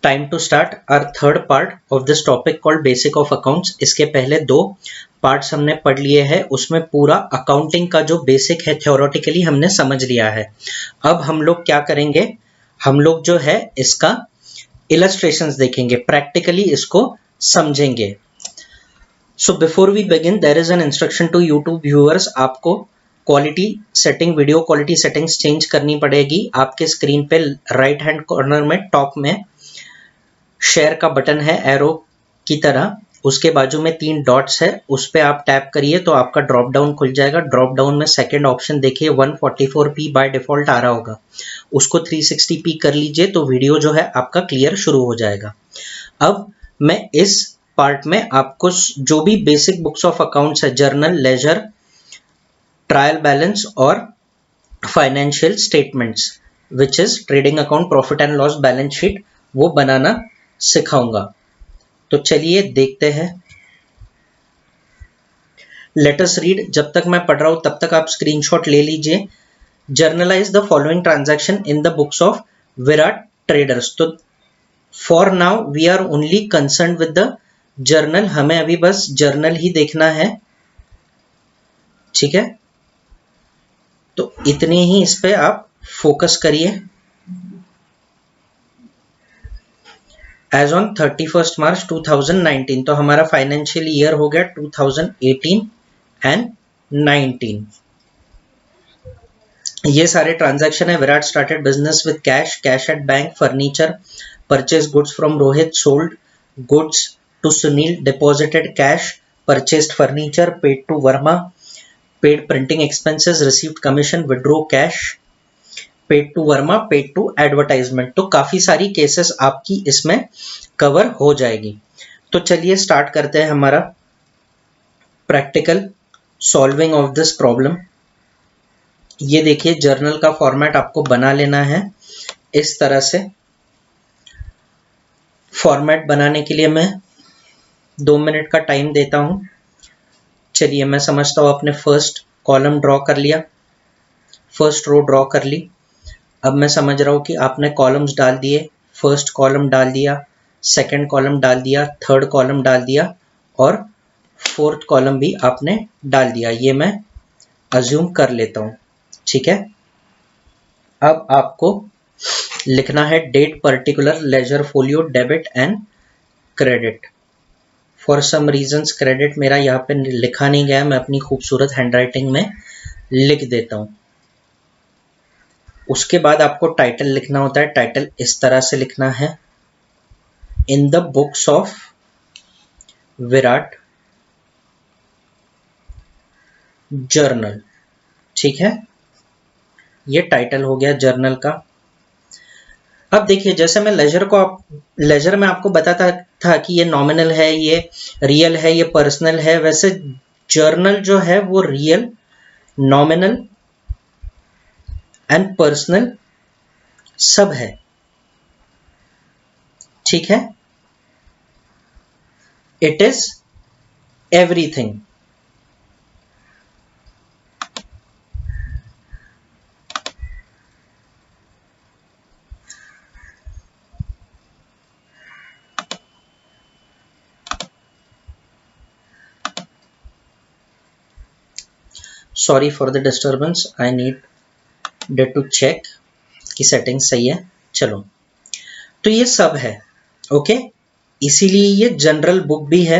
Time to start our third part of this topic called basic of accounts. इसके पहले दो parts हमने पढ़ लिए हैं, उसमें पूरा अकाउंटिंग का जो बेसिक है थ्योरेटिकली हमने समझ लिया है। अब हम लोग क्या करेंगे, हम लोग जो है इसका इलस्ट्रेशंस देखेंगे, प्रैक्टिकली इसको समझेंगे। So before we begin there is an instruction to YouTube viewers. आपको quality setting, video quality settings change करनी पड़ेगी। आपके स्क्रीन पे राइट हैंड कॉर्नर में टॉप में शेयर का बटन है एरो की तरह, उसके बाजू में 3 डॉट्स है, उस पर आप टैप करिए तो आपका ड्रॉप डाउन खुल जाएगा। ड्रॉप डाउन में सेकंड ऑप्शन देखिए 144p बाय डिफॉल्ट आ रहा होगा, उसको 360p कर लीजिए तो वीडियो जो है आपका क्लियर शुरू हो जाएगा। अब मैं इस पार्ट में आपको जो भी बेसिक बुक्स ऑफ अकाउंट्स है, जर्नल, लेजर, ट्रायल बैलेंस और financial statements which is trading account, profit and loss, balance sheet, वो बनाना सिखाऊंगा। तो चलिए देखते हैं। Let us read. जब तक मैं पढ़ रहा हूं तब तक आप स्क्रीनशॉट ले लीजिए। Journalize the following transaction in the books of Virat traders. So for now we are only concern with the journal, हमें अभी बस जर्नल ही देखना है, ठीक है। तो इतने ही इस पे आप फोकस करिए। एज ऑन 31 मार्च 2019, तो हमारा फाइनेंशियल ईयर हो गया 2018 एंड 19। ये सारे ट्रांजैक्शन है। Virat started business with cash, cash at bank, furniture, purchase goods from Rohit, sold goods to Sunil, deposited cash, purchased furniture, paid to Verma, paid printing expenses, received commission, withdraw cash, paid to Verma, paid to advertisement. तो काफी सारी cases आपकी इसमें cover हो जाएगी। तो चलिए start करते हैं हमारा practical solving of this problem. ये देखिए जर्नल का फॉर्मेट आपको बना लेना है इस तरह से। फॉर्मेट बनाने के लिए मैं 2 मिनट का टाइम देता हूं। चलिए मैं समझता हूं आपने फर्स्ट कॉलम ड्रॉ कर लिया, फर्स्ट रो ड्रॉ कर ली। अब मैं समझ रहा हूं कि आपने कॉलम्स डाल दिए, फर्स्ट कॉलम डाल दिया, सेकंड कॉलम डाल दिया, थर्ड कॉलम डाल दिया और फोर्थ कॉलम भी आपने डाल दिया। ये मैं अज्यूम कर लेता हूं, ठीक है। अब आपको लिखना है date particular, ledger folio, debit and credit. For some reasons credit मेरा यहाँ पे लिखा नहीं गया, मैं अपनी खूबसूरत हैंडराइटिंग में लिख देता हूं। उसके बाद आपको टाइटल लिखना होता है। टाइटल इस तरह से लिखना है, इन the books of Virat journal, ठीक है। ये टाइटल हो गया जर्नल का। अब देखिए जैसे मैं लेजर में आपको बताता था कि ये नॉमिनल है, ये रियल है, ये पर्सनल है, वैसे जर्नल जो है वो रियल, नॉमिनल एंड पर्सनल सब है, ठीक है। It is everything. Sorry for the disturbance, I need to check कि सेटिंग सही है। चलो, तो ये सब है, ओके। इसीलिए ये जनरल बुक भी है।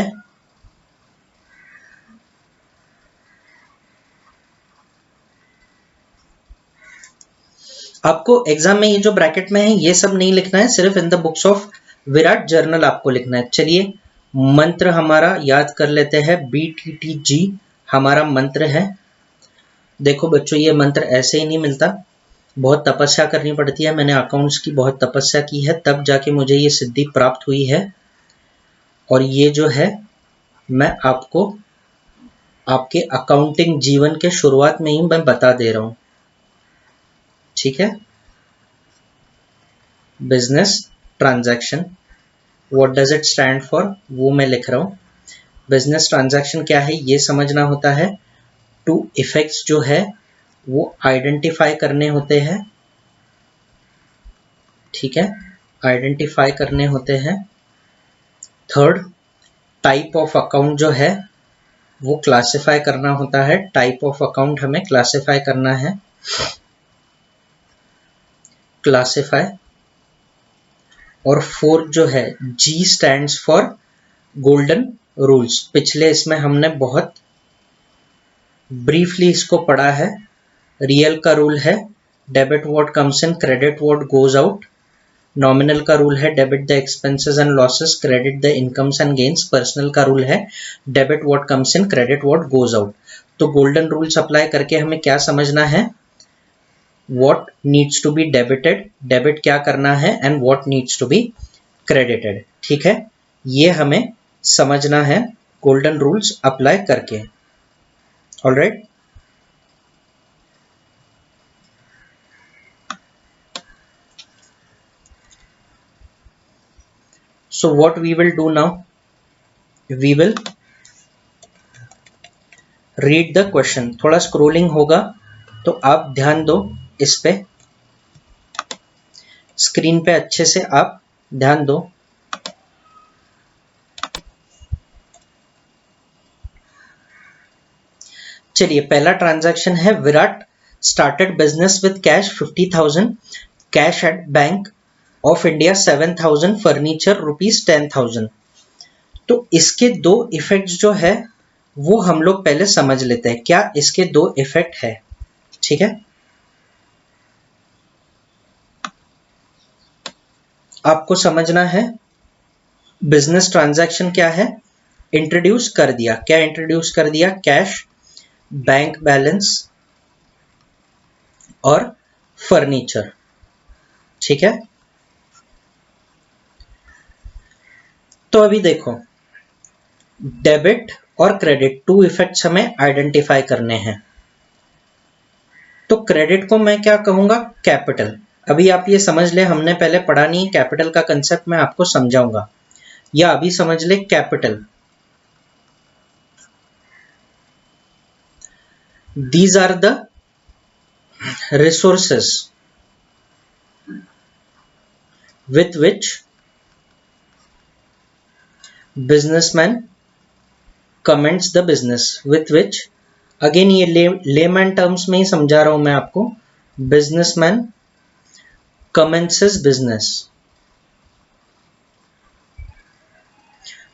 आपको एग्जाम में ये जो ब्रैकेट में है ये सब नहीं लिखना है, सिर्फ इन the books of Virat journal आपको लिखना है। चलिए मंत्र हमारा याद कर लेते हैं। BTTG हमारा मंत्र है। देखो बच्चों, ये मंत्र ऐसे ही नहीं मिलता, बहुत तपस्या करनी पड़ती है। मैंने अकाउंट्स की बहुत तपस्या की है, तब जाके मुझे ये सिद्धि प्राप्त हुई है। और ये जो है मैं आपको आपके अकाउंटिंग जीवन के शुरुआत में ही मैं बता दे रहा हूं, ठीक है। Business transaction, what does it stand for, वो मैं लिख रहा हूं। बिजनेस ट्रांजैक्शन क्या है ये समझना होता है। 2 इफेक्ट्स जो है वो आइडेंटिफाई करने होते हैं, ठीक है। आइडेंटिफाई करने होते हैं। थर्ड, टाइप ऑफ अकाउंट जो है वो क्लासिफाई करना होता है, टाइप ऑफ अकाउंट हमें क्लासिफाई करना है, क्लासिफाई। और फोर्थ जो है, जी स्टैंड्स फॉर गोल्डन रूल्स। पिछले इसमें हमने बहुत ब्रीफली इसको पढ़ा है। रियल का रूल है debit what comes in, credit what goes out. Nominal का रूल है debit the expenses and losses, credit the incomes and gains. Personal का रूल है debit what comes in, credit what goes out. तो golden rules apply करके हमें क्या समझना है, what needs to be debited, debit क्या करना है, and what needs to be credited। ठीक है, ये हमें समझना है गोल्डन रूल्स अप्लाई करके। Alright, so what we will do now, we will read the question। थोड़ा स्क्रोलिंग होगा तो आप ध्यान दो इस पे, स्क्रीन पे अच्छे से आप ध्यान दो। चलिए, पहला ट्रांजैक्शन है, Virat started business with cash 50,000, cash at bank of India 7,000, furniture rupees 10,000। तो इसके दो इफेक्ट्स जो है वो हम लोग पहले समझ लेते हैं, क्या इसके दो इफेक्ट है। ठीक है, आपको समझना है बिजनेस ट्रांजैक्शन क्या है। इंट्रोड्यूस कर दिया, क्या इंट्रोड्यूस कर दिया, कैश, बैंक बैलेंस और फर्नीचर। ठीक है, तो अभी देखो, डेबिट और क्रेडिट टू इफेक्ट्स हमें आइडेंटिफाई करने हैं। तो क्रेडिट को मैं क्या कहूंगा, कैपिटल। अभी आप ये समझ ले, हमने पहले पढ़ा नहीं, कैपिटल का कंसेप्ट मैं आपको समझाऊंगा, या अभी समझ ले capital. These are the resources with which businessman commence the business, with which, again ये लेमैन टर्म्स में ही समझा रहा हूं मैं आपको, बिजनेसमैन commences business।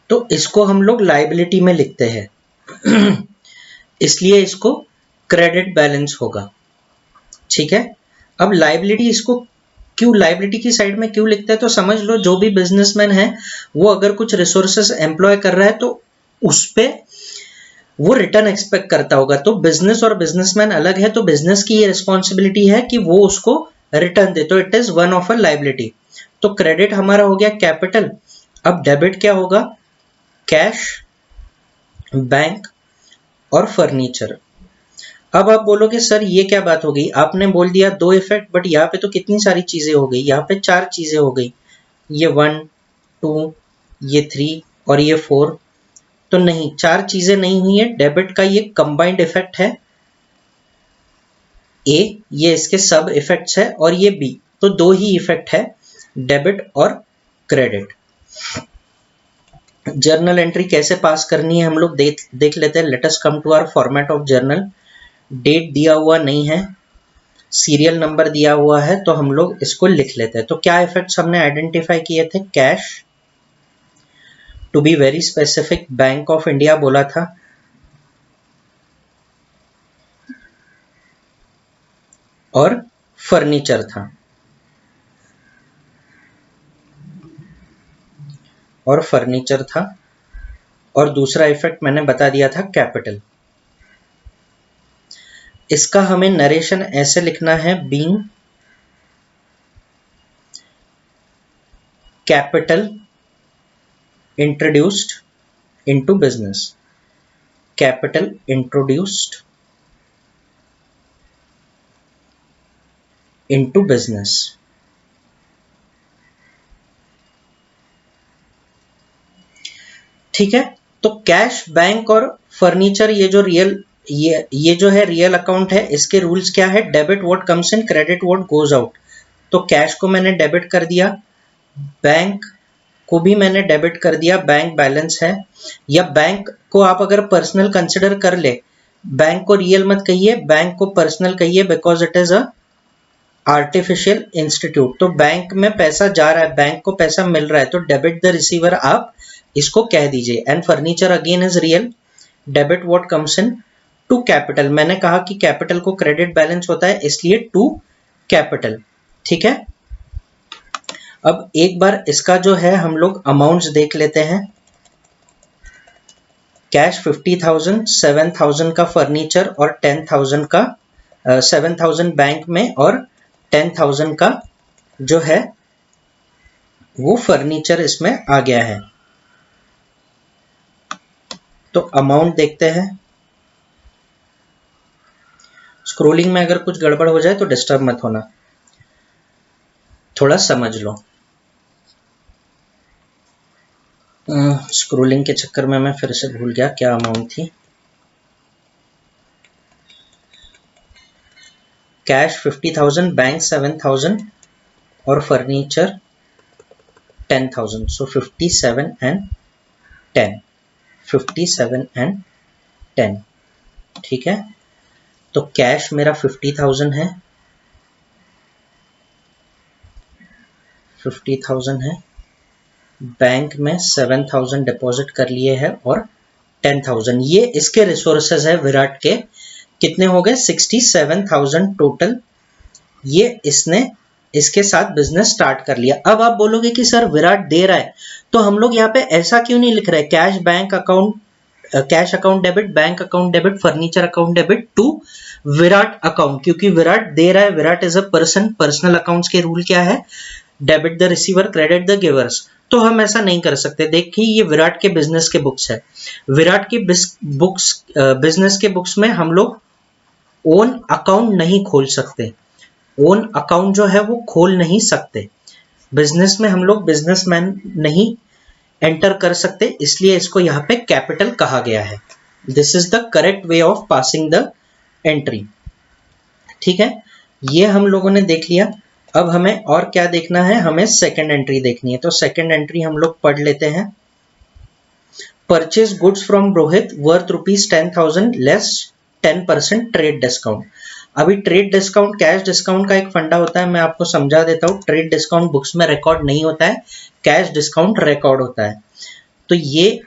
तो इसको हम लोग लाइबिलिटी में लिखते हैं इसलिए इसको क्रेडिट बैलेंस होगा। ठीक है, अब लाइबिलिटी, इसको क्यों लाइबिलिटी की साइड में क्यों लिखते हैं, तो समझ लो, जो भी बिजनेसमैन है वो अगर कुछ रिसोर्सेस एम्प्लॉय कर रहा है तो उस पे वो रिटर्न एक्सपेक्ट करता होगा। तो बिजनेस और बिजनेसमैन अलग है, तो बिजनेस की ये रिस्पॉन्सिबिलिटी है कि वो उसको रिटर्न दे, तो it is one of a liability. तो क्रेडिट हमारा हो गया कैपिटल। अब डेबिट क्या होगा, कैश, बैंक और फर्नीचर। अब आप बोलोगे सर ये क्या बात हो गई, आपने बोल दिया दो इफेक्ट, बट यहाँ पे तो कितनी सारी चीजें हो गई, यहाँ पे चार चीजें हो गई, ये 1 2 ये 3 और ये 4। तो नहीं, चार चीजें नहीं हुई है, डेबिट का ये कंबाइंड इफेक्ट है ए, ये इसके सब इफेक्ट्स है, और ये बी, तो दो ही इफेक्ट है, डेबिट और क्रेडिट। जर्नल एंट्री कैसे पास करनी है हम लोग देख लेते हैं। Let us come to our format of journal. Date दिया हुआ नहीं है, सीरियल नंबर दिया हुआ है, तो हम लोग इसको लिख लेते हैं। तो क्या इफेक्ट्स हमने आइडेंटिफाई किए थे, cash, to be very specific Bank of India बोला था, और फर्नीचर था, और फर्नीचर था, और दूसरा इफेक्ट मैंने बता दिया था कैपिटल। इसका हमें नरेशन ऐसे लिखना है, being capital introduced into business, capital introduced into business. ठीक है, तो कैश, बैंक और फर्नीचर, ये जो रियल, ये जो है रियल अकाउंट है, इसके रूल्स क्या है, debit what comes in, credit what goes out. तो कैश को मैंने डेबिट कर दिया, बैंक को भी मैंने डेबिट कर दिया, बैंक बैलेंस है। या बैंक को आप अगर पर्सनल कंसिडर कर ले, बैंक को रियल मत कहिए, बैंक को पर्सनल कहिए, because it is a artificial institute. तो बैंक में पैसा जा रहा है, बैंक को पैसा मिल रहा है, तो डेबिट द रिसीवर आप इसको कह दीजिए। And furniture again is real, debit what comes in to capital. मैंने कहा कि कैपिटल को क्रेडिट बैलेंस होता है, इसलिए टू कैपिटल। ठीक है, अब एक बार इसका जो है हम लोग अमाउंट्स देख लेते हैं। कैश 50,000, 7,000 का फर्नीचर और 10,000 का 7,000 बैंक में और 10,000 का जो है वो फर्नीचर इसमें आ गया है। तो अमाउंट देखते हैं। स्क्रोलिंग में अगर कुछ गड़बड़ हो जाए तो डिस्टर्ब मत होना, थोड़ा समझ लो। स्क्रोलिंग के चक्कर में मैं फिर से भूल गया क्या अमाउंट थी। कैश 50,000, बैंक 7,000 और फर्नीचर 10,000। So 57 and 10, 57 and 10। ठीक है, तो कैश मेरा 50,000 है, 50,000 है, बैंक में 7,000 डिपॉजिट कर लिए हैं और 10,000 ये इसके रिसोर्सेज है विराट के। कितने हो गए? 67,000 टोटल। ये इसने इसके साथ बिजनेस स्टार्ट कर लिया। अब आप बोलोगे कि सर विराट दे रहा है, तो हम लोग यहाँ पे ऐसा क्यों नहीं लिख रहे? Cash bank account, cash account debit, bank account debit, furniture account debit to Virat account, क्योंकि विराट दे रहा है। Virat is a person, personal accounts के रूल क्या है? Debit the receiver, credit the givers. तो हम ऐसा नहीं कर सकते। देखिए ये विराट के बिजनेस के बुक्स है, विराट की बुक्स, बिजनेस के बुक्स में हम लोग ओन अकाउंट नहीं खोल सकते, ओन अकाउंट जो है वो खोल नहीं सकते। बिजनेस में हम लोग बिजनेसमैन नहीं एंटर कर सकते, इसलिए इसको यहाँ पे कैपिटल कहा गया है। This is the correct way of passing the entry. ठीक है, ये हम लोगों ने देख लिया। अब हमें और क्या देखना है? हमें सेकंड एंट्री देखनी है। तो सेकंड एंट्री हम लोग पढ़ लेते हैं। Purchase goods from Rohit worth ₹10,000 less 10% trade discount. अभी ट्रेड डिस्काउंट कैश डिस्काउंट का एक फंडा होता है, मैं आपको समझा देता हूँ। ट्रेड डिस्काउंट बुक्स में रिकॉर्ड नहीं होता है, कैश डिस्काउंट रिकॉर्ड होता है। तो ये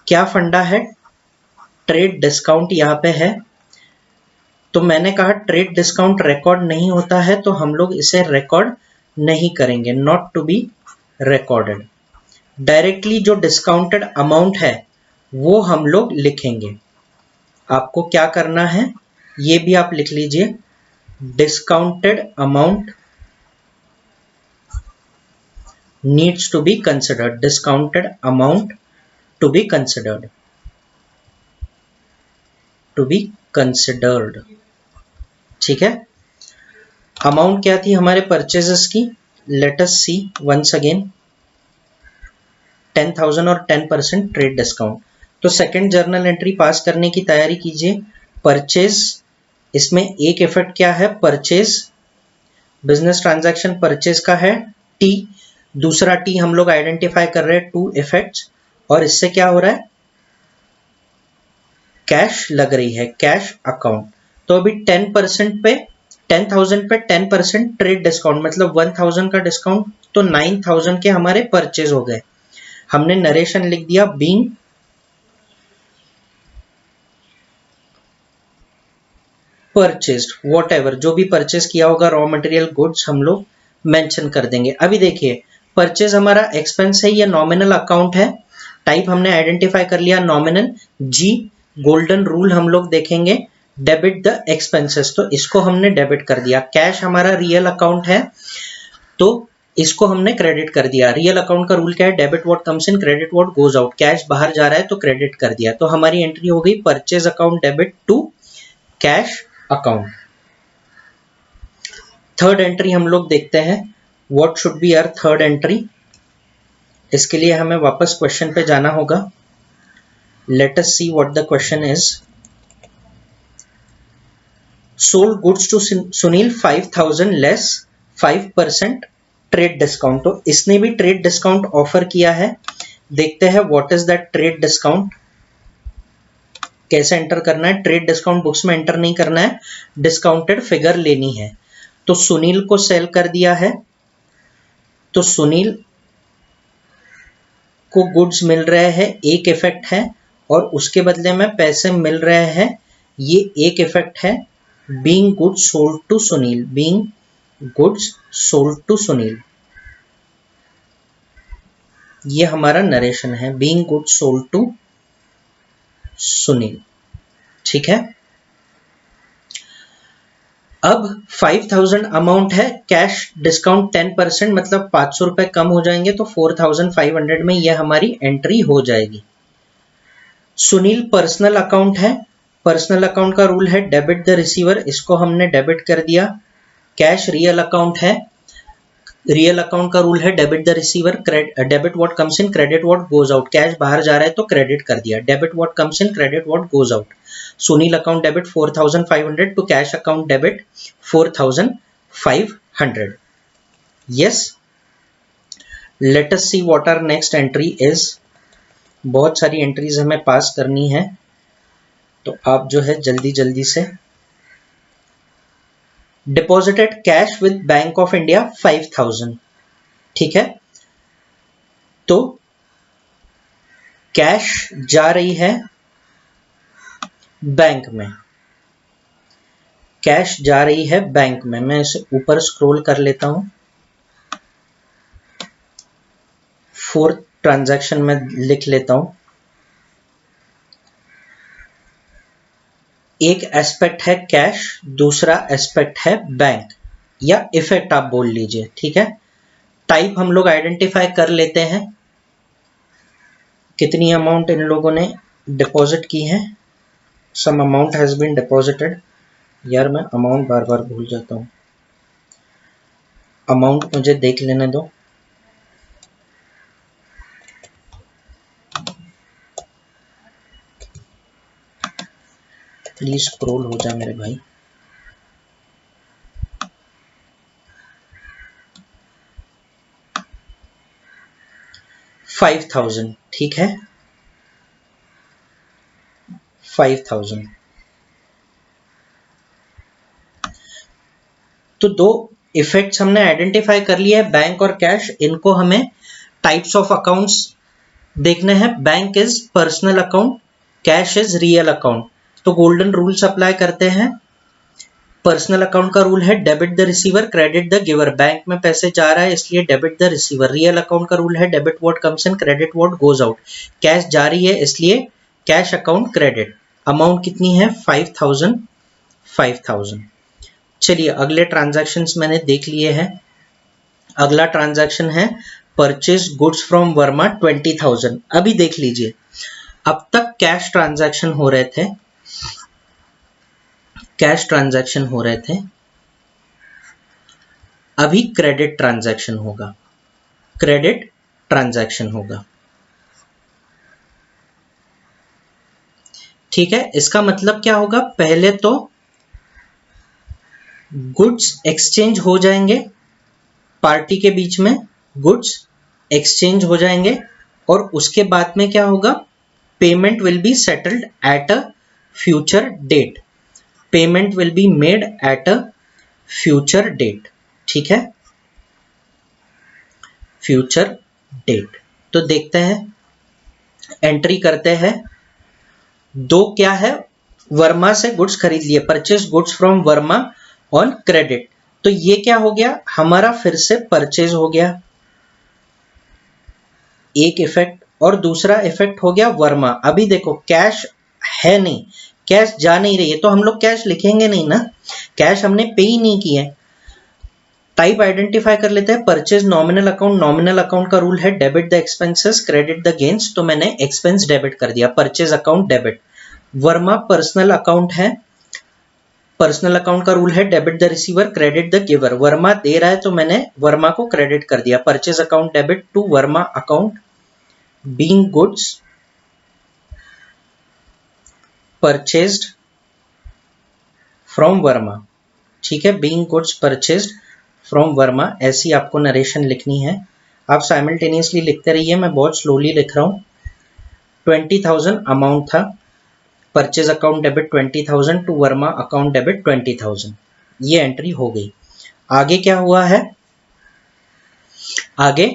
क्या फंडा है? ट्रेड डिस्काउंट यहाँ पे है। तो मैंने कहा ट्रेड डिस्काउंट रिकॉर्ड नहीं होता है, तो हम लोग इसे रिकॉर्ड नहीं करेंगे, not to be recorded. Directly जो डिस्काउंटेड अमाउंट है वो हम लोग लिखेंगे। आपको क्या करना है ये भी आप लिख लीजिए। Discounted amount needs to be considered, discounted amount to be considered, to be considered. ठीक है, अमाउंट क्या थी हमारे परचेजेस की? Let us see once again. 10,000 और 10% ट्रेड डिस्काउंट। तो सेकंड जर्नल एंट्री पास करने की तैयारी कीजिए। परचेज, इसमें एक इफेक्ट क्या है? परचेज, बिजनेस ट्रांजैक्शन परचेज का है टी, दूसरा टी हम लोग आइडेंटिफाई कर रहे हैं, टू इफेक्ट्स। और इससे क्या हो रहा है? कैश लग रही है, कैश अकाउंट। तो अभी 10% पे, 10,000 पे 10% ट्रेड डिस्काउंट, मतलब 1,000 का डिस्काउंट, तो 9,000 के हमारे परचेज हो गए। हमने नरेशन लिख दिया, बीइंग परचेस्ड, वॉटएवर जो भी परचेज किया होगा, रॉ मटेरियल गुड्स हम लोग मेंशन कर देंगे। अभी देखिए परचेज हमारा एक्सपेंस है या नॉमिनल अकाउंट है? टाइप हमने आइडेंटिफाई कर लिया, नॉमिनल। जी, गोल्डन रूल हम लोग देखेंगे, डेबिट द एक्सपेंसेस, तो इसको हमने डेबिट कर दिया। कैश हमारा रियल अकाउंट है, तो इसको हमने क्रेडिट कर दिया। रियल अकाउंट का रूल क्या है? Debit what comes in, credit what goes out. Cash बाहर जा रहा है तो क्रेडिट कर दिया। तो हमारी एंट्री हो गई purchase account debit to cash account. Third entry हम लोग देखते हैं, what should be our third entry. इसके लिए हमें वापस क्वेश्चन पे जाना होगा। Let us see what the question is. Sold goods to Sunil 5,000 less 5% trade discount, तो इसने भी ट्रेड डिस्काउंट ऑफर किया है। देखते हैं what is that trade discount. कैसे एंटर करना है? ट्रेड डिस्काउंट बुक्स में एंटर नहीं करना है, डिस्काउंटेड फिगर लेनी है। तो सुनील को सेल कर दिया है, तो सुनील को गुड्स मिल रहे हैं, एक इफेक्ट है, और उसके बदले में पैसे मिल रहे हैं, ये एक इफेक्ट है। Being goods sold to Sunil, being goods sold to Sunil, ये हमारा नरेशन है, being goods sold to Sunil. ठीक है, अब 5000 अमाउंट है, कैश डिस्काउंट 10% मतलब 500 रुपए कम हो जाएंगे, तो 4500 में यह हमारी एंट्री हो जाएगी। सुनील पर्सनल अकाउंट है, पर्सनल अकाउंट का रूल है डेबिट द रिसीवर, इसको हमने डेबिट कर दिया। कैश रियल अकाउंट है, रियल अकाउंट का रूल है debit the receiver, debit what comes in credit what goes out, cash बाहर जा रहा है तो क्रेडिट कर दिया, debit what comes in credit what goes out. Sunil account debit 4500 to cash account debit 4500। Yes, let us see what our next entry is. बहुत सारी entries हमें पास करनी है, तो आप जो है जल्दी जल्दी से। Deposited cash with bank of India 5000, ठीक है, तो कैश जा रही है बैंक में, कैश जा रही है बैंक में। मैं इसे ऊपर स्क्रॉल कर लेता हूं, फोर्थ ट्रांजैक्शन में लिख लेता हूं। एक एस्पेक्ट है कैश, दूसरा एस्पेक्ट है बैंक, या इफेक्ट आप बोल लीजिए। ठीक है, टाइप हम लोग आइडेंटिफाई कर लेते हैं, कितनी अमाउंट इन लोगों ने डिपॉजिट की है। Some amount has been deposited. यार मैं अमाउंट बार बार भूल जाता हूं, अमाउंट मुझे देख लेने दो। प्लीज स्क्रॉल हो जा मेरे भाई। $5000, ठीक है, 5000। तो दो इफेक्ट्स हमने आइडेंटिफाई कर लिए है, बैंक और कैश। इनको हमें टाइप्स ऑफ अकाउंट्स देखने हैं। Bank is personal account, cash is real account. तो गोल्डन रूल्स अप्लाई करते हैं। पर्सनल अकाउंट का रूल है debit the receiver credit the giver, bank में पैसे जा रहा है इसलिए debit the receiver. Real account का रूल है debit what comes in credit what goes out, cash जा रही है इसलिए कैश अकाउंट क्रेडिट। अमाउंट कितनी है? 5000। चलिए अगले ट्रांजैक्शंस मैंने देख लिए हैं। अगला ट्रांजैक्शन है परचेज गुड्स फ्रॉम वर्मा 20,000। अभी देख लीजिए, अब तक कैश ट्रांजैक्शन हो रहे थे, कैश ट्रांजैक्शन हो रहे थे, अभी क्रेडिट ट्रांजैक्शन होगा, क्रेडिट ट्रांजैक्शन होगा। ठीक है, इसका मतलब क्या होगा? पहले तो गुड्स एक्सचेंज हो जाएंगे, पार्टी के बीच में गुड्स एक्सचेंज हो जाएंगे, और उसके बाद में क्या होगा? Payment will be settled at a future date, payment will be made at a future date. ठीक है, फ्यूचर डेट। तो देखते हैं, एंट्री करते हैं। दो क्या है? वर्मा से गुड्स खरीद लिए, purchase goods from Verma on credit. तो ये क्या हो गया? हमारा फिर से परचेज हो गया, एक इफेक्ट, और दूसरा इफेक्ट हो गया वर्मा। अभी देखो कैश है नहीं, कैश जा नहीं रही है, तो हम लोग कैश लिखेंगे नहीं ना, कैश हमने पे ही नहीं किया है। टाइप आइडेंटिफाई कर लेते हैं, purchase nominal account, nominal account का रूल है debit the expenses credit the gains, तो मैंने एक्सपेंस डेबिट कर दिया, purchase account debit. Verma personal account है, पर्सनल अकाउंट का रूल है debit the receiver credit the giver, Verma दे रहा है तो मैंने वर्मा को क्रेडिट कर दिया। Purchase account debit to Verma account, being goods purchased from Verma. ठीक है, being goods purchased from Verma, ऐसी आपको नरेशन लिखनी है। आप साइमल्टेनियसली लिखते रहिए, मैं बहुत स्लोली लिख रहा हूँ। 20,000 अमाउंट था, purchase account debit 20,000 to Verma account debit 20,000, ये एंट्री हो गई। आगे क्या हुआ है, आगे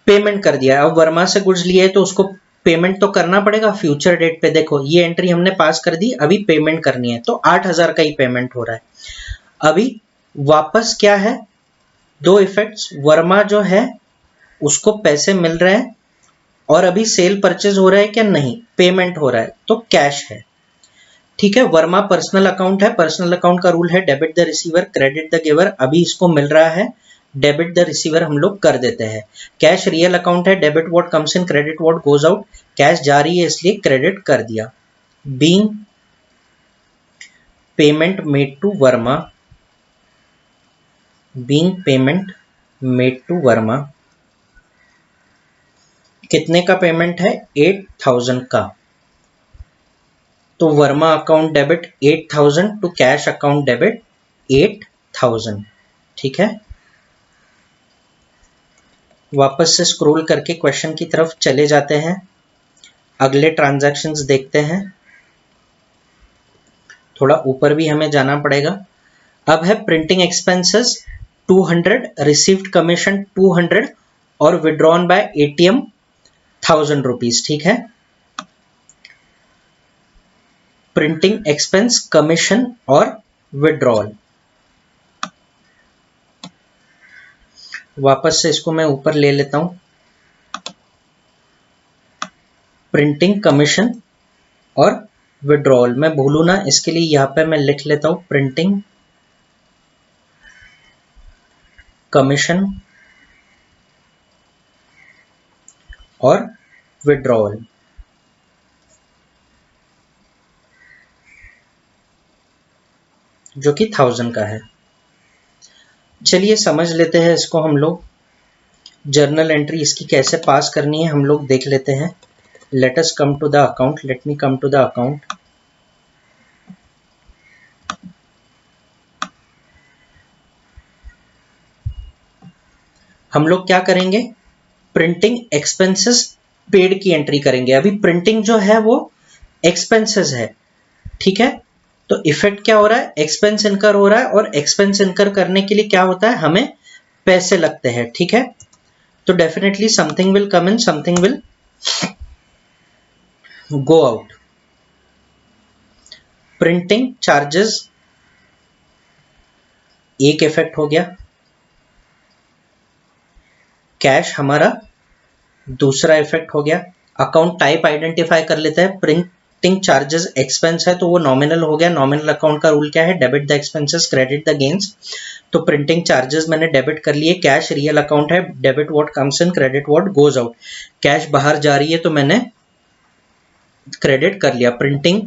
पेमेंट कर दिया। अब वर्मा से गुड्स लिए तो उसको पेमेंट तो करना पड़ेगा फ्यूचर डेट पे। देखो ये एंट्री हमने पास कर दी, अभी पेमेंट करनी है, तो 8,000 का ही पेमेंट हो रहा है। अभी वापस क्या है, दो इफेक्ट्स, वर्मा जो है उसको पैसे मिल रहे हैं और अभी सेल परचेज हो रहा है क्या, नहीं, पेमेंट हो रहा है, तो कैश है। ठीक है, वर्मा पर्सनल अकाउंट है, पर्सनल अकाउंट का रूल है debit the receiver credit the giver, अभी इसको मिल रहा है, डेबिट द रिसीवर हम लोग कर देते हैं। कैश रियल अकाउंट है, debit what comes in credit what goes out, cash जारी है इसलिए क्रेडिट कर दिया। Being payment made to Verma, being payment made to Verma, कितने का पेमेंट है, 8,000 का, तो Verma account debit 8,000 to cash account debit 8,000। ठीक है, वापस से स्क्रॉल करके क्वेश्चन की तरफ चले जाते हैं, अगले ट्रांजैक्शंस देखते हैं। थोड़ा ऊपर भी हमें जाना पड़ेगा। अब है प्रिंटिंग एक्सपेंसेस 200, रिसीव्ड कमीशन 200 और विड्रॉन बाय एटीएम 1000 रुपीज। ठीक है, प्रिंटिंग एक्सपेंस, कमीशन और विड्रॉल। वापस से इसको मैं ऊपर ले लेता हूं, प्रिंटिंग, कमीशन और विड्रॉल। मैं भूलू ना इसके लिए यहां पे मैं लिख लेता हूं प्रिंटिंग, कमीशन और विड्रॉल। जो कि 1000 का है। चलिए समझ लेते हैं इसको हम लोग, जर्नल एंट्री इसकी कैसे पास करनी है हम लोग देख लेते हैं। Let us come to the account, let me come to the account. हम लोग क्या करेंगे, प्रिंटिंग एक्सपेंसेस पेड की एंट्री करेंगे। अभी प्रिंटिंग जो है वो एक्सपेंसेस है, ठीक है, तो इफेक्ट क्या हो रहा है, एक्सपेंस इनकर हो रहा है, और एक्सपेंस इनकर करने के लिए क्या होता है, हमें पैसे लगते हैं। ठीक है, तो definitely something will come in, something will go out. Printing charges एक इफेक्ट हो गया, कैश हमारा दूसरा इफेक्ट हो गया। अकाउंट टाइप आइडेंटिफाई कर लेते हैं, प्रिंटिंग चार्जेस एक्सपेंस है तो वो नॉमिनल हो गया। नॉमिनल अकाउंट का रूल क्या है, debit the expenses credit the gains, तो प्रिंटिंग चार्जेस मैंने डेबिट कर लिए। कैश रियल अकाउंट है, debit what comes in credit what goes out, cash बाहर जा रही है तो मैंने क्रेडिट कर लिया। Printing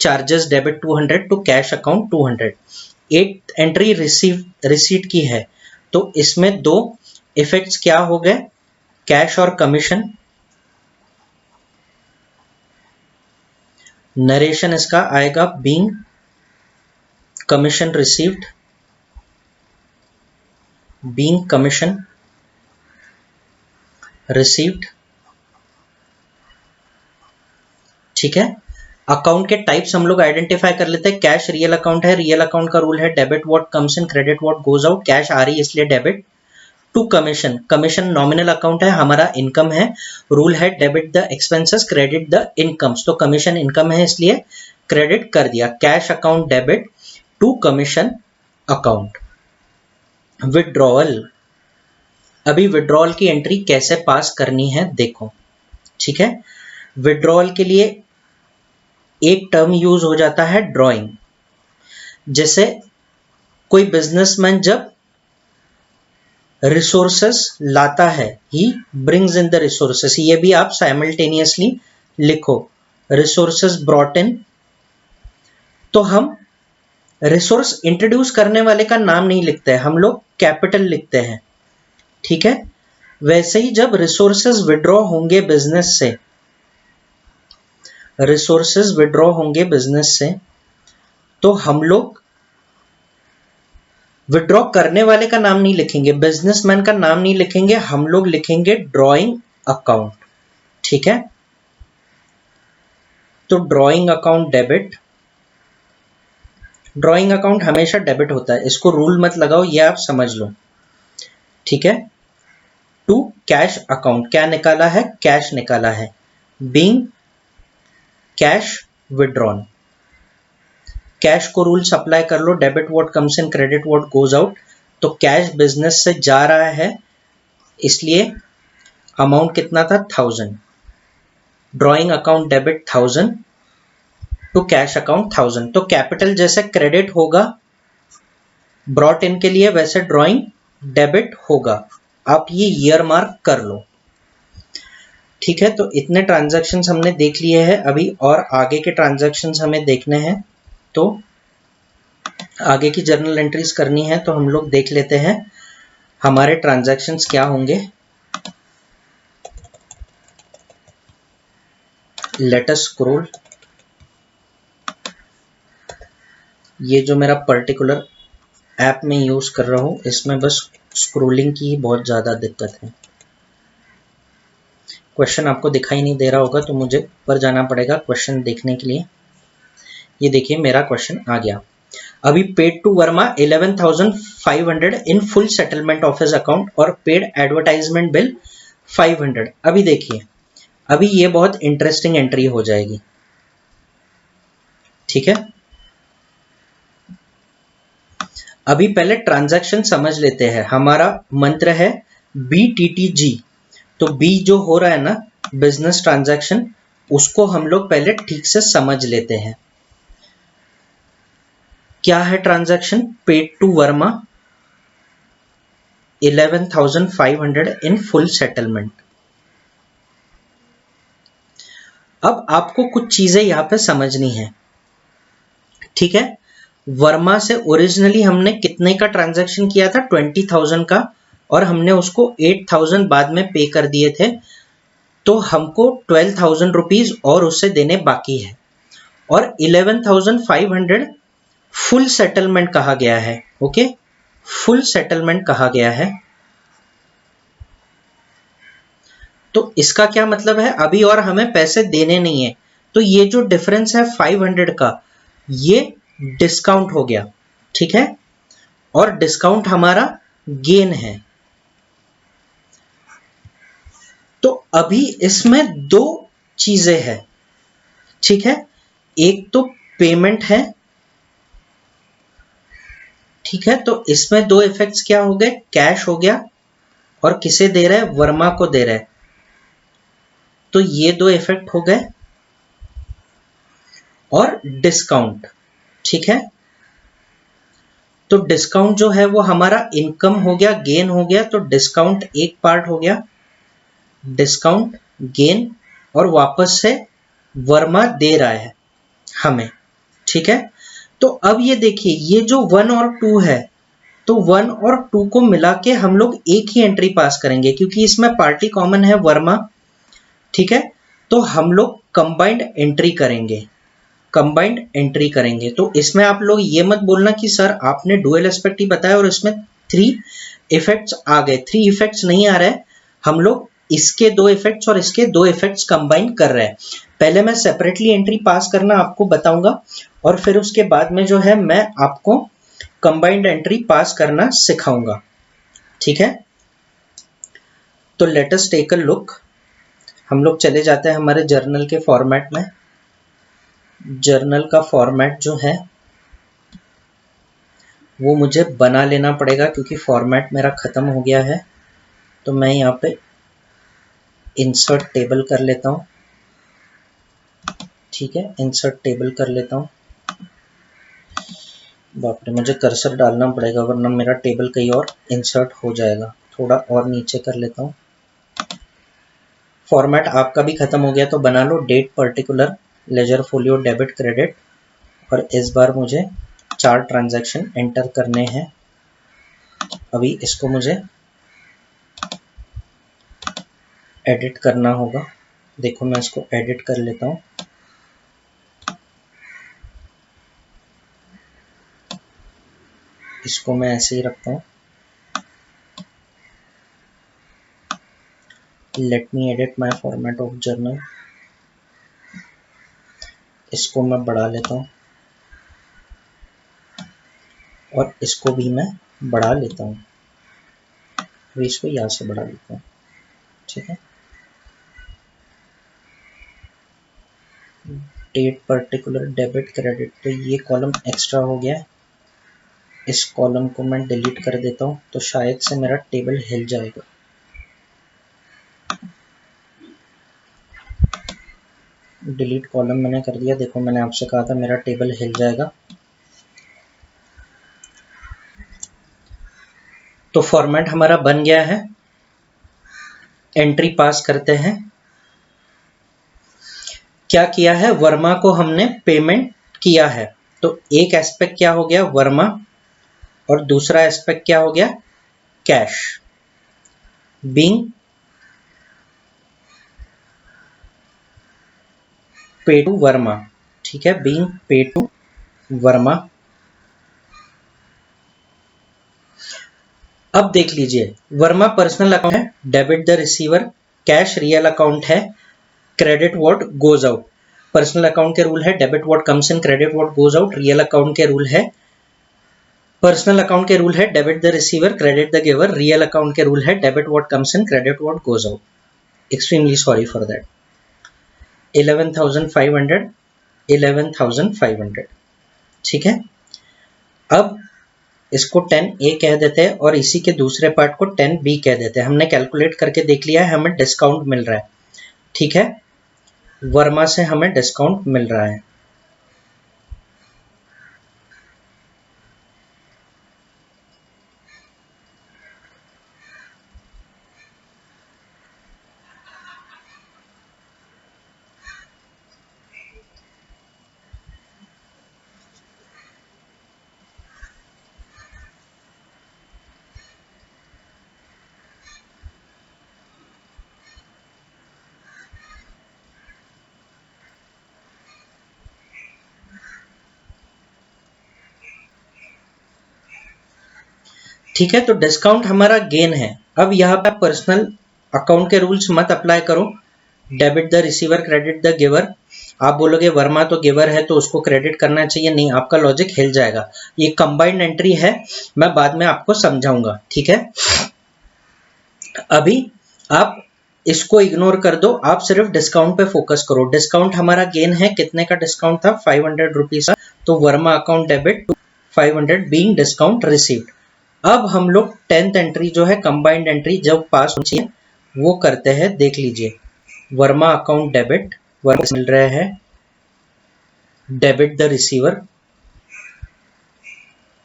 charges debit 200 to cash account 200। एक एंट्री रिसीट की है, तो इसमें दो इफेक्ट्स क्या हो गए, कैश और कमीशन। नरेशन इसका आएगा being commission received, being commission received. ठीक है, अकाउंट के टाइप्स हम लोग आइडेंटिफाई कर लेते हैं। कैश रियल अकाउंट है, रियल अकाउंट का रूल है debit what comes in credit what goes out, cash आ रही है इसलिए debit. To commission, commission nominal account है, हमारा इनकम है, रूल है debit the expenses credit the incomes, तो कमीशन इनकम है इसलिए क्रेडिट कर दिया। Cash account debit to commission account. Withdrawal, अभी विड्रॉल की एंट्री कैसे पास करनी है देखो। ठीक है, विड्रॉल के लिए एक टर्म यूज हो जाता है ड्रॉइंग। जैसे कोई बिजनेसमैन जब रिसोर्सेस लाता है, he brings in the resources, ये भी आप साइमल्टेनियसली लिखो, रिसोर्सेस ब्रॉट इन। तो हम रिसोर्स इंट्रोड्यूस करने वाले का नाम नहीं लिखते हैं, हम लोग कैपिटल लिखते हैं। ठीक है, वैसे ही जब रिसोर्सेस विड्रॉ होंगे बिजनेस से, रिसोर्सेस विड्रॉ होंगे बिजनेस से, तो हम लोग विड्रॉ करने वाले का नाम नहीं लिखेंगे, बिजनेसमैन का नाम नहीं लिखेंगे, हम लोग लिखेंगे ड्रॉइंग अकाउंट। ठीक है, तो drawing account debit, drawing account हमेशा डेबिट होता है, इसको रूल मत लगाओ, ये आप समझ लो। ठीक है, टू कैश अकाउंट, क्या निकाला है? कैश निकाला है, बीइंग कैश विड्रॉन। कैश को रूल्स अप्लाई कर लो, debit what comes in, credit what goes out. तो कैश बिजनेस से जा रहा है, इसलिए अमाउंट कितना था? 1000। Drawing account debit 1000 to cash account 1000। तो कैपिटल जैसे क्रेडिट होगा ब्रॉट इन के लिए, वैसे ड्रॉइंग डेबिट होगा। आप ये ईयर मार्क कर लो। ठीक है, तो इतने ट्रांजैक्शंस हमने देख लिए हैं, अभी और आगे के ट्रांजैक्शंस हमें देखने हैं। तो आगे की जर्नल एंट्रीज करनी है, तो हम लोग देख लेते हैं हमारे ट्रांजैक्शंस क्या होंगे। Let us scroll. ये जो मेरा पर्टिकुलर ऐप में यूज कर रहा हूं, इसमें बस स्क्रोलिंग की ही बहुत ज़्यादा दिक्कत है। क्वेश्चन आपको दिखाई नहीं दे रहा होगा, तो मुझे ऊपर जाना पड़ेगा क्वेश्चन देखने के लिए। ये देखिए मेरा क्वेश्चन आ गया। अभी paid to Verma 11,500 in full settlement of his account और पेड एडवर्टाइजमेंट बिल 500। अभी देखिए, अभी ये बहुत इंटरेस्टिंग एंट्री हो जाएगी। ठीक है, अभी पहले ट्रांजैक्शन समझ लेते हैं। हमारा मंत्र है BTTG। तो बी जो हो रहा है ना, बिजनेस ट्रांजैक्शन, उसको हम लोग पहले ठीक से समझ लेते हैं। क्या है transaction? Paid to Verma 11,500 in full settlement. अब आपको कुछ चीजें यहां पे समझनी है। ठीक है, वर्मा से ओरिजिनली हमने कितने का ट्रांजैक्शन किया था? 20,000 का, और हमने उसको 8,000 बाद में पे कर दिए थे। तो हमको 12,000 रुपीज और उससे देने बाकी है, और 11,500 फुल सेटलमेंट कहा गया है। ओके, फुल सेटलमेंट कहा गया है। तो इसका क्या मतलब है? अभी और हमें पैसे देने नहीं है, तो ये जो डिफरेंस है 500 का, ये डिस्काउंट हो गया। ठीक है, और डिस्काउंट हमारा गेन है। तो अभी इसमें दो चीजें हैं। ठीक है, एक तो पेमेंट है। ठीक है, तो इसमें दो इफेक्ट्स क्या हो गए? कैश हो गया, और किसे दे रहा है? वर्मा को दे रहा है। तो ये दो इफेक्ट हो गए, और डिस्काउंट। ठीक है, तो डिस्काउंट जो है वो हमारा इनकम हो गया, गेन हो गया। तो डिस्काउंट एक पार्ट हो गया, डिस्काउंट गेन, और वापस से वर्मा दे रहा है हमें। ठीक है, तो अब ये देखिए, ये जो 1 और 2 है, तो 1 और 2 को मिला के हम लोग एक ही एंट्री पास करेंगे, क्योंकि इसमें पार्टी कॉमन है वर्मा। ठीक है, तो हम लोग कंबाइंड एंट्री करेंगे, कंबाइंड एंट्री करेंगे। तो इसमें आप लोग ये मत बोलना कि सर आपने डुअल एस्पेक्ट ही बताया और इसमें 3 इफेक्ट्स आ गए। 3 इफेक्ट्स नहीं आ रहे, हम लोग इसके 2 इफेक्ट्स और इसके 2 इफेक्ट्स कंबाइन कर रहे हैं। पहले मैं सेपरेटली एंट्री पास करना आपको बताऊंगा, और फिर उसके बाद में जो है मैं आपको कंबाइंड एंट्री पास करना सिखाऊंगा। ठीक है, तो let us take a look. हम लोग चले जाते हैं हमारे जर्नल के फॉर्मेट में। जर्नल का फॉर्मेट जो है वो मुझे बना लेना पड़ेगा, क्योंकि फॉर्मेट मेरा ख़त्म हो गया है। तो मैं यहाँ पे इंसर्ट टेबल कर लेता हूँ। ठीक है, इंसर्ट टेबल कर लेता हूँ। बाप रे, मुझे कर्सर डालना पड़ेगा, वरना मेरा टेबल कहीं और इंसर्ट हो जाएगा। थोड़ा और नीचे कर लेता हूँ। फॉर्मेट आपका भी ख़त्म हो गया तो बना लो, date particular, ledger folio, debit credit, और इस बार मुझे 4 ट्रांजैक्शन एंटर करने हैं। अभी इसको मुझे एडिट करना होगा। देखो मैं इसको एडिट कर लेता हूँ। इसको मैं ऐसे ही रखता हूँ। Let me edit my format of journal. इसको मैं बढ़ा लेता हूँ और इसको भी मैं बढ़ा लेता हूँ। इसको यहाँ से बढ़ा लेता हूँ, ठीक है। डेट पर्टिकुलर डेबिट क्रेडिट, तो ये कॉलम एक्स्ट्रा हो गया। इस कॉलम को मैं डिलीट कर देता हूँ तो शायद से मेरा टेबल हिल जाएगा। डिलीट कॉलम मैंने कर दिया। देखो मैंने आपसे कहा था मेरा टेबल हिल जाएगा। तो फॉर्मेट हमारा बन गया है। एंट्री पास करते हैं। क्या किया है, वर्मा को हमने पेमेंट किया है। तो एक एस्पेक्ट क्या हो गया, वर्मा, और दूसरा एस्पेक्ट क्या हो गया, cash. Being pay to Verma, ठीक है, बीइंग पे टू वर्मा। अब देख लीजिए, वर्मा पर्सनल अकाउंट है, debit the receiver. Cash real account है, credit what goes out. Personal account के रूल है debit what comes in, credit what goes out. Real account के रूल है, पर्सनल अकाउंट के रूल है debit the receiver, credit the giver. Real account के rule है debit what comes in, credit what goes out. Extremely sorry for that. 11,500, 11,500, ठीक है। अब इसको 10A कह देते हैं और इसी के दूसरे पार्ट को 10B कह देते हैं। हमने कैलकुलेट करके देख लिया है, हमें डिस्काउंट मिल रहा है, ठीक है। वर्मा से हमें डिस्काउंट मिल रहा है। ठीक है, तो डिस्काउंट हमारा गेन है। अब यहाँ पे पर्सनल अकाउंट के रूल्स मत अप्लाई करो। Debit the receiver, credit the giver. आप बोलोगे वर्मा तो गिवर है तो उसको क्रेडिट करना चाहिए, नहीं, आपका लॉजिक हिल जाएगा। ये कंबाइंड एंट्री है, मैं बाद में आपको समझाऊंगा, ठीक है। अभी आप इसको इग्नोर कर दो, आप सिर्फ डिस्काउंट पे फोकस करो। डिस्काउंट हमारा गेन है, कितने का डिस्काउंट था, 500 रुपीज का। तो Verma account debit 500 being discount received. अब हम लोग 10th एंट्री जो है कंबाइंड एंट्री जब पास होती है वो करते हैं। देख लीजिए, वर्मा अकाउंट डेबिट, वर्मा मिल रहे हैं debit the receiver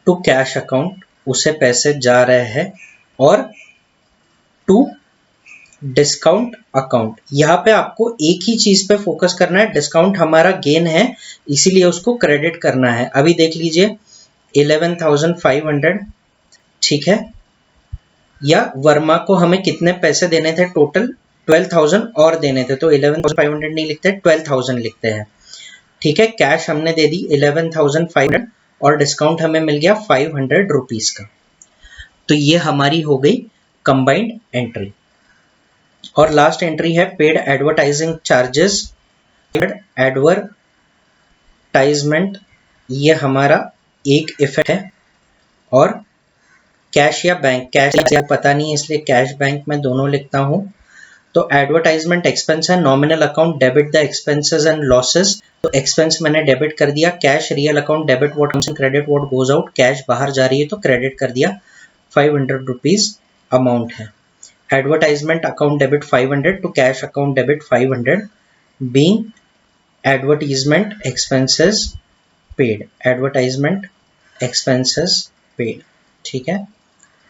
to cash account, उसे पैसे जा रहे हैं, और टू डिस्काउंट अकाउंट। यहाँ पे आपको एक ही चीज पे फोकस करना है, डिस्काउंट हमारा गेन है इसीलिए उसको क्रेडिट करना है। अभी देख लीजिए 11,500, ठीक है। या वर्मा को हमें कितने पैसे देने थे, टोटल 12,000 और देने थे, तो 11,500 नहीं लिखते, 12,000 लिखते हैं, ठीक है। कैश हमने दे दी 11,500 और डिस्काउंट हमें मिल गया 500 रुपीज का। तो ये हमारी हो गई कंबाइंड एंट्री। और लास्ट एंट्री है paid advertising charges. Paid advertisement, ये हमारा एक इफेक्ट है। और कैश या बैंक, कैश या पता नहीं इसलिए कैश बैंक में दोनों लिखता हूं। तो एडवर्टाइजमेंट एक्सपेंस है, nominal account debit the expenses and losses. तो एक्सपेंस मैंने डेबिट कर दिया। Cash real account debit what comes in, credit what goes out. Cash बाहर जा रही है तो क्रेडिट कर दिया, 500 रुपीज अमाउंट है। Advertisement account debit 500 to cash account debit 500 being advertisement expenses paid. Advertisement expenses paid, ठीक है,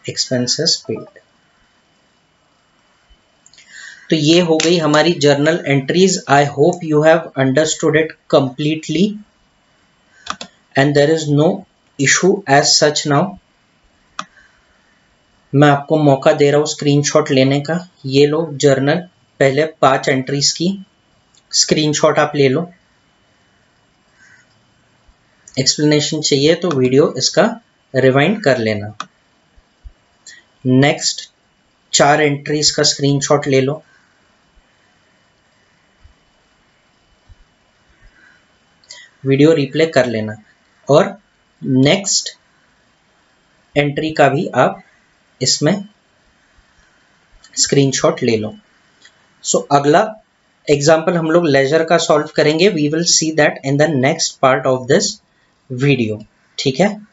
एक्सपेंसेस पेड। तो ये हो गई हमारी journal entries. I hope you have understood it completely and there is no issue as such now. मैं आपको मौका दे रहा हूँ स्क्रीनशॉट लेने का। ये लो जर्नल, पहले 5 एंट्रीज की स्क्रीनशॉट आप ले लो। एक्सप्लेनेशन चाहिए तो वीडियो इसका रिवाइंड कर लेना। नेक्स्ट 4 एंट्रीज का स्क्रीनशॉट ले लो। वीडियो रिप्ले कर लेना और नेक्स्ट एंट्री का भी आप इसमें स्क्रीनशॉट ले लो। सो अगला एग्जाम्पल हम लोग लेजर का सॉल्व करेंगे। We will see that in the next part of this video. ठीक है।